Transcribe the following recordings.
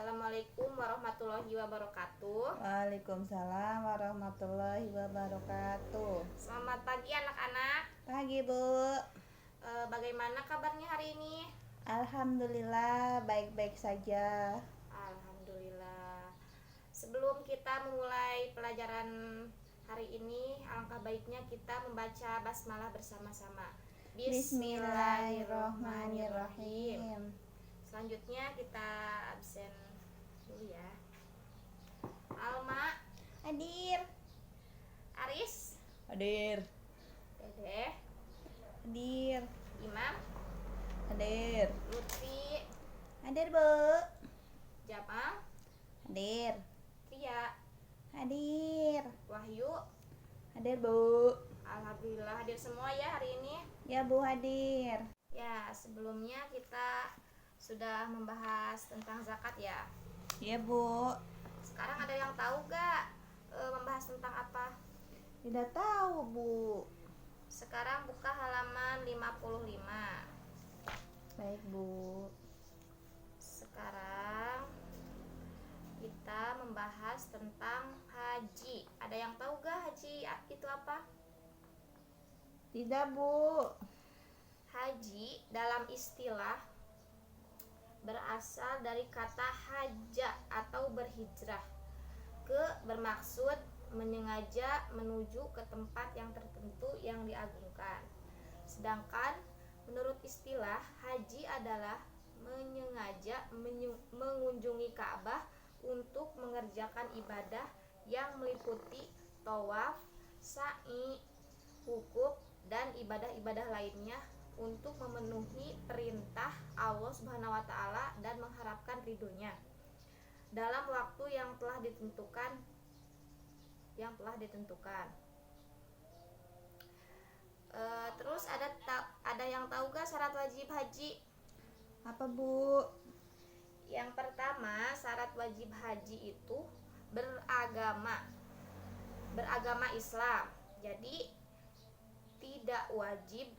Assalamualaikum warahmatullahi wabarakatuh. Waalaikumsalam warahmatullahi wabarakatuh. Selamat pagi anak-anak. Pagi, Bu. Bagaimana kabarnya hari ini? Alhamdulillah baik-baik saja. Alhamdulillah. Sebelum kita memulai pelajaran hari ini, alangkah baiknya kita membaca basmalah bersama-sama. Bismillahirrohmanirrohim. Selanjutnya kita absen dulu ya. Alma, Hadir. Aris, Hadir. Dede, Hadir. Imam, Hadir. Lutfi, Hadir, Bu. Jamal, Hadir. Tia, Hadir. Wahyu. Hadir, Bu. Alhamdulillah hadir semua ya hari ini. Ya, Bu, hadir. Ya, sebelumnya kita sudah membahas tentang zakat ya. Ya, Bu. Sekarang ada yang tahu gak membahas tentang apa? Tidak tahu, Bu. Sekarang buka halaman 55. Baik, Bu. Sekarang kita membahas tentang haji. Ada yang tahu gak haji itu apa? Tidak, Bu. Haji dalam istilah berasal dari kata haja atau berhijrah, bermaksud menyengaja menuju ke tempat yang tertentu yang diagungkan. Sedangkan menurut istilah, haji adalah menyengaja mengunjungi Ka'bah untuk mengerjakan ibadah yang meliputi tawaf, sa'i, wukuf, dan ibadah-ibadah lainnya untuk memenuhi perintah Allah Subhanahu wa taala dan mengharapkan ridhonya dalam waktu yang telah ditentukan. Terus ada yang tahu gak syarat wajib haji? Apa, Bu? Yang pertama, syarat wajib haji itu beragama Islam. Jadi tidak wajib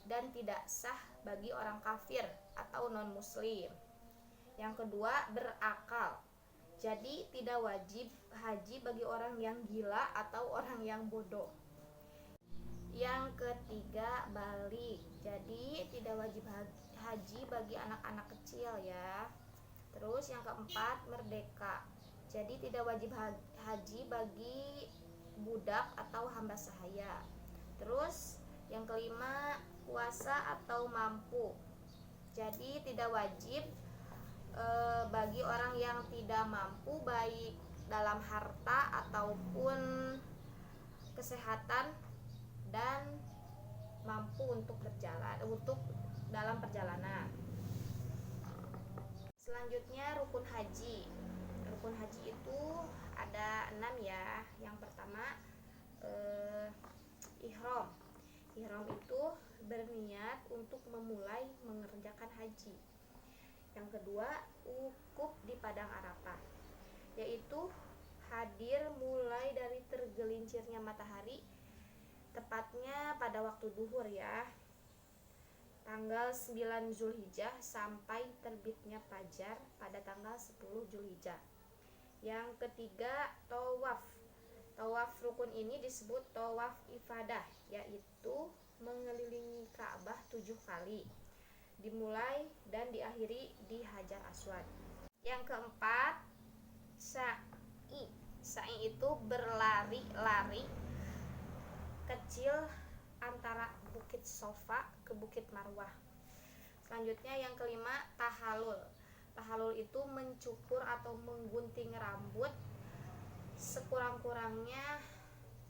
dan tidak sah bagi orang kafir atau non muslim. Yang kedua, berakal. Jadi tidak wajib haji bagi orang yang gila atau orang yang bodoh. Yang ketiga, balik. Jadi tidak wajib haji bagi anak-anak kecil ya. Terus yang keempat, merdeka. Jadi tidak wajib haji bagi budak atau hamba sahaya. Terus yang kelima, puasa atau mampu. Jadi tidak wajib bagi orang yang tidak mampu, baik dalam harta ataupun kesehatan, dan mampu untuk dalam perjalanan. Selanjutnya, rukun haji. Rukun haji itu ada 6 ya. Yang pertama, ihram. Ihram itu berniat untuk memulai mengerjakan haji. Yang kedua, wukuf di padang Arafah, yaitu hadir mulai dari tergelincirnya matahari, tepatnya pada waktu duhur ya, tanggal 9 Zulhijjah sampai terbitnya fajar pada tanggal 10 Zulhijjah. Yang ketiga, tawaf. Tawaf rukun ini disebut tawaf ifadah, yaitu mengelilingi Ka'bah 7 kali, dimulai dan diakhiri di Hajar Aswad. Yang keempat, sa'i. Sa'i itu berlari-lari kecil antara Bukit Sofa ke Bukit Marwah. Selanjutnya yang kelima, tahallul. Tahallul itu mencukur atau menggunting rambut sekurang-kurangnya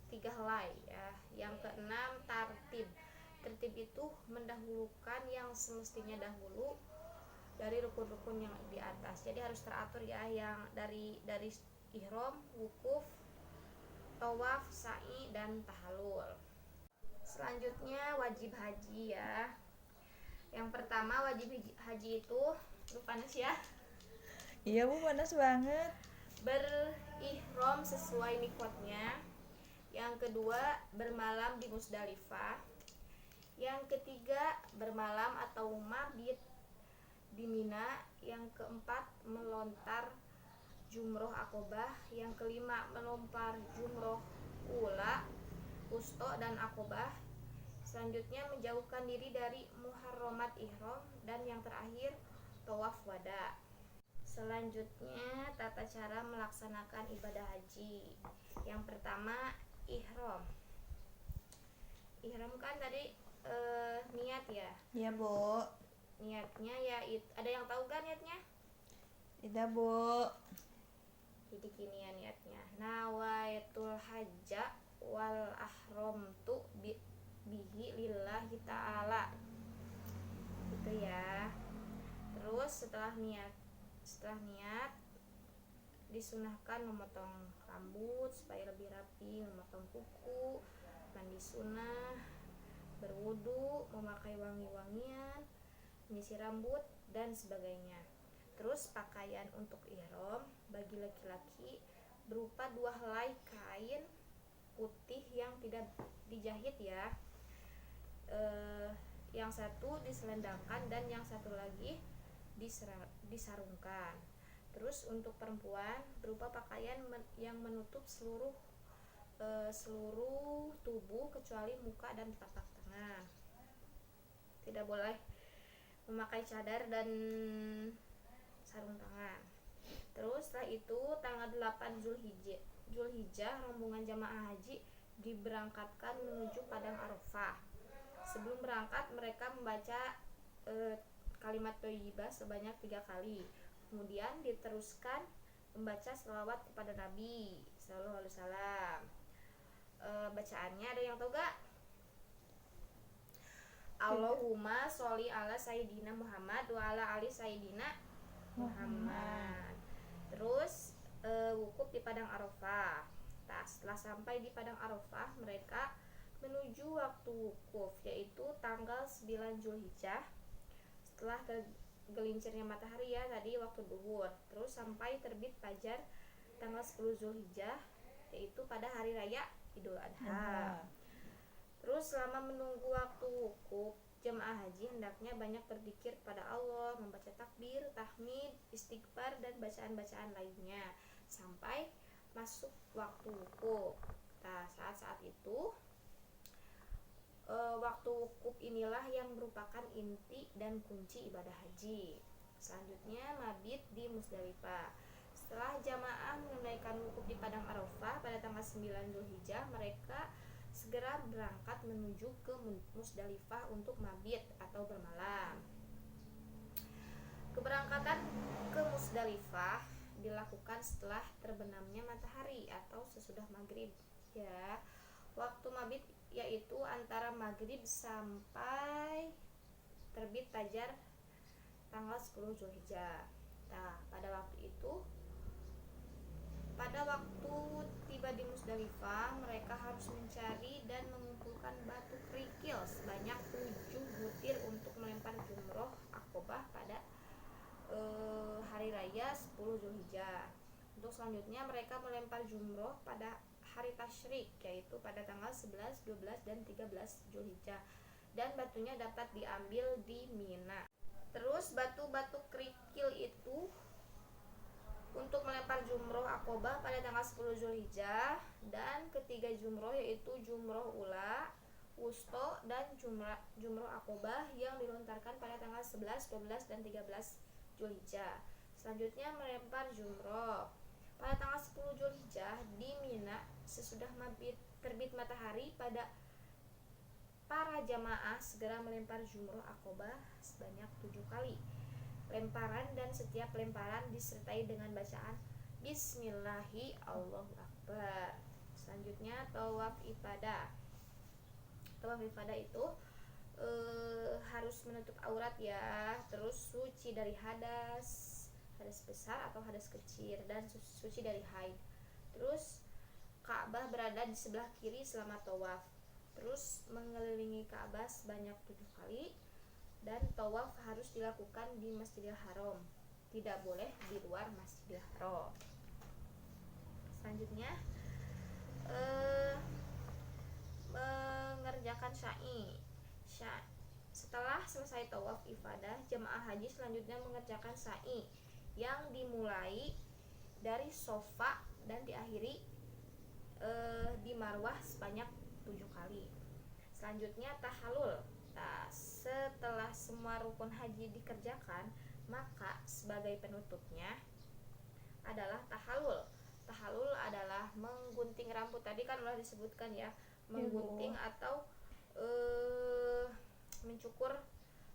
3 helai ya. Yang keenam, tartib. Tertib itu mendahulukan yang semestinya dahulu dari rukun-rukun yang di atas. Jadi harus teratur ya, yang dari ihram, wukuf, tawaf, sa'i, dan tahallul. Selanjutnya wajib haji ya. Yang pertama, wajib haji itu panas ya. Iya, Bu, panas banget. Berihram sesuai miqatnya. Yang kedua, bermalam di Musdalifah. Yang ketiga, bermalam atau mabit di Mina. Yang keempat melontar jumroh akobah. Yang kelima melontar jumroh ula, wusto dan akobah. Selanjutnya menjauhkan diri dari muharramat ihram, dan yang terakhir tawaf wada. Selanjutnya tata cara melaksanakan ibadah haji. Yang pertama ihram. Ihram kan tadi niat ya. Iya Bu. Niatnya ya ada yang tahu kan niatnya? Tidak Bu. Jadi gini ya niatnya. Nawaitul hajja wal ahramtu bihi lillahi ta'ala. Gitu ya. Terus setelah niat disunahkan memotong rambut supaya lebih rapi, memotong kuku, mandi sunnah, berwudu, memakai wangi-wangian, menyisir rambut dan sebagainya. Terus pakaian untuk ihram bagi laki-laki berupa 2 helai kain putih yang tidak dijahit ya. Yang satu diselendangkan dan yang satu lagi disarungkan. Terus untuk perempuan berupa pakaian yang menutup seluruh tubuh kecuali muka dan telapak tangan. Tidak boleh memakai cadar dan sarung tangan. Terus setelah itu tanggal 8 Zulhijjah rombongan jamaah haji diberangkatkan menuju padang Arafah. Sebelum berangkat mereka membaca kalimat thayyibah sebanyak 3 kali. Kemudian diteruskan membaca selawat kepada Nabi sallallahu alaihi wasallam. Bacaannya ada yang tahu gak? Allahumma sholli ala sayyidina Muhammad wa ala ali sayyidina Muhammad. Terus wukuf di padang Arafah. Nah, setelah sampai di padang Arafah mereka menuju waktu wukuf, yaitu tanggal 9 Zulhijjah setelah gelincirnya matahari ya tadi waktu duhur. Terus sampai terbit fajar tanggal 10 Zulhijjah, yaitu pada hari raya Idul Adha. Terus selama menunggu waktu wukuf, jemaah haji hendaknya banyak berzikir kepada Allah, membaca takbir, tahmid, istighfar dan bacaan-bacaan lainnya sampai masuk waktu wukuf. Nah, saat-saat itu waktu wukuf inilah yang merupakan inti dan kunci ibadah haji. Selanjutnya mabit di Musdalifah. Setelah jamaah menunaikan wukuf di padang Arafah pada tanggal 9 Zulhijjah, mereka segera berangkat menuju ke Musdalifah untuk mabit atau bermalam. Keberangkatan ke Musdalifah dilakukan setelah terbenamnya matahari atau sesudah maghrib ya. Waktu mabit yaitu antara maghrib sampai terbit fajar tanggal 10 Zulhijjah. Nah, pada waktu tiba di Musdalifah, mereka harus mencari dan mengumpulkan batu kerikil sebanyak 7 butir untuk melempar jumroh akobah pada hari raya 10 Zulhijjah. Untuk selanjutnya mereka melempar jumroh pada hari tasyrik, yaitu pada tanggal 11, 12 dan 13 Zulhijjah, dan batunya dapat diambil di Mina. Terus batu-batu kerikil itu untuk melempar jumroh akobah pada tanggal 10 Zulhijjah, dan ketiga jumroh yaitu jumroh ula, wusto dan jumroh akobah yang dilontarkan pada tanggal 11, 12 dan 13 Zulhijjah. Selanjutnya melempar jumroh pada tanggal 10 Zulhijjah di Mina sesudah terbit matahari. Para jamaah segera melempar jumroh akobah sebanyak 7 kali lemparan, dan setiap lemparan disertai dengan bacaan Bismillahi Allahu Akbar. Selanjutnya tawaf ifadah. Tawaf ifadah itu harus menutup aurat ya, terus suci dari hadas besar atau hadas kecil, dan suci dari haid. Terus Ka'bah berada di sebelah kiri selama tawaf. Terus mengelilingi Ka'bah sebanyak 7 kali, dan tawaf harus dilakukan di Masjidil Haram, tidak boleh di luar Masjidil Haram. Selanjutnya mengerjakan sa'i. Setelah selesai tawaf ifadah, jemaah haji selanjutnya mengerjakan sa'i yang dimulai dari Sofa dan diakhiri di Marwah sebanyak 7 kali. Selanjutnya tahalul. Nah, setelah semua rukun haji dikerjakan, maka sebagai penutupnya adalah tahalul. Tahalul adalah menggunting rambut. Tadi kan udah disebutkan ya, menggunting atau mencukur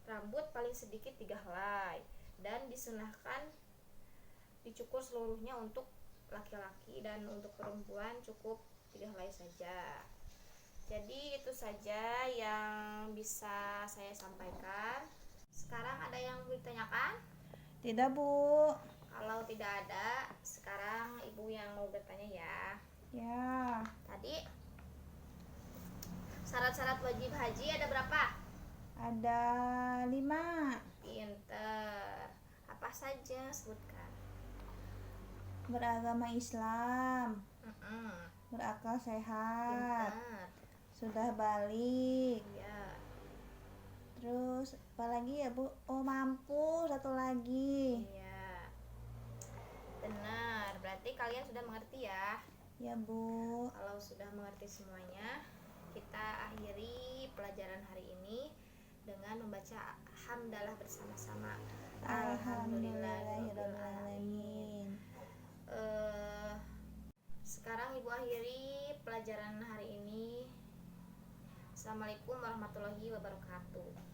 rambut paling sedikit 3 helai, dan disunahkan dicukur seluruhnya untuk laki-laki, dan untuk perempuan cukup 3 helai saja. Jadi itu saja yang bisa saya sampaikan. Sekarang ada yang ditanyakan? Tidak, Bu. Kalau tidak ada, sekarang ibu yang mau bertanya ya. Ya, Tadi syarat-syarat wajib haji ada berapa? ada 5. Pinter. Apa saja sebutkan? Beragama Islam, berakal sehat, Pinter. sudah balik. Ya. Terus apa lagi ya, Bu? Oh, mampu, satu lagi. Iya. Benar. Berarti kalian sudah mengerti ya. Ya, Bu. Kalau sudah mengerti semuanya, kita akhiri pelajaran hari ini dengan membaca hamdalah bersama-sama. Alhamdulillahirrahmanirrahim. Sekarang ibu akhiri pelajaran hari ini. Assalamualaikum warahmatullahi wabarakatuh.